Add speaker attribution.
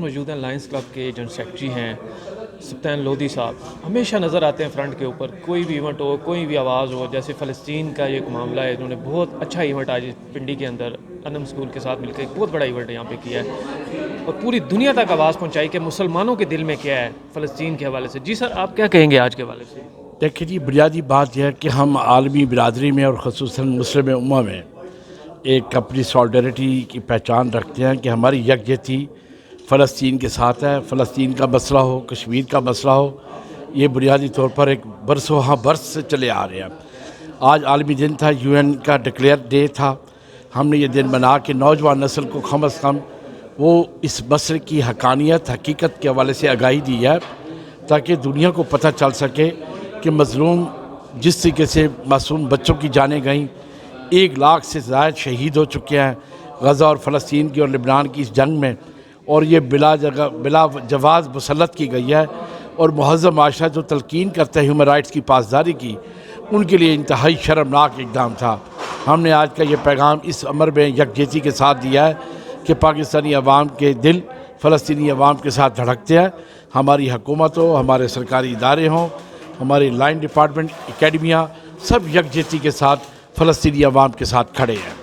Speaker 1: موجود ہیں lines club کے جنرل سیکرٹری ہیں سبطین لودھی صاحب. ہمیشہ نظر آتے ہیں فرنٹ کے اوپر، کوئی بھی ایونٹ ہو، کوئی بھی آواز ہو. جیسے فلسطین کا ایک معاملہ ہے، انہوں نے بہت اچھا ایونٹ آج پنڈی کے اندر انم اسکول کے ساتھ مل کے ایک بہت بڑا ایونٹ یہاں پہ کیا ہے اور پوری دنیا تک آواز پہنچائی کہ مسلمانوں کے دل میں کیا ہے فلسطین کے حوالے سے. جی سر، آپ کیا کہیں گے آج کے حوالے سے؟
Speaker 2: دیکھیں جی، بنیادی بات یہ ہے کہ ہم عالمی برادری میں اور خصوصاً مسلم امہ میں ایک اپنی سالیڈیرٹی کی پہچان رکھتے ہیں کہ ہماری یکجہتی فلسطین کے ساتھ ہے. فلسطین کا مسئلہ ہو، کشمیر کا مسئلہ ہو، یہ بنیادی طور پر ایک برسوں برس سے چلے آ رہے ہیں. آج عالمی دن تھا، UN کا ڈکلیئر ڈے تھا. ہم نے یہ دن بنا کے نوجوان نسل کو کم از کم وہ اس مسئلے کی حقانیت، حقیقت کے حوالے سے آگاہی دی ہے تاکہ دنیا کو پتہ چل سکے کہ مظلوم جس طریقے سے معصوم بچوں کی جانیں گئیں، 1 لاکھ سے زائد شہید ہو چکے ہیں غزہ اور فلسطین کی اور لبنان کی اس جنگ میں، اور یہ بلا جواز مسلط کی گئی ہے. اور مہذب معاشرہ جو تلقین کرتا ہے ہیومن رائٹس کی پاسداری کی، ان کے لیے انتہائی شرمناک اقدام تھا. ہم نے آج کا یہ پیغام اس امر میں یکجہتی کے ساتھ دیا ہے کہ پاکستانی عوام کے دل فلسطینی عوام کے ساتھ دھڑکتے ہیں. ہماری حکومت ہو، ہمارے سرکاری ادارے ہوں، ہمارے لائن ڈپارٹمنٹ، اکیڈمیا، سب یکجہتی کے ساتھ فلسطینی عوام کے ساتھ کھڑے ہیں.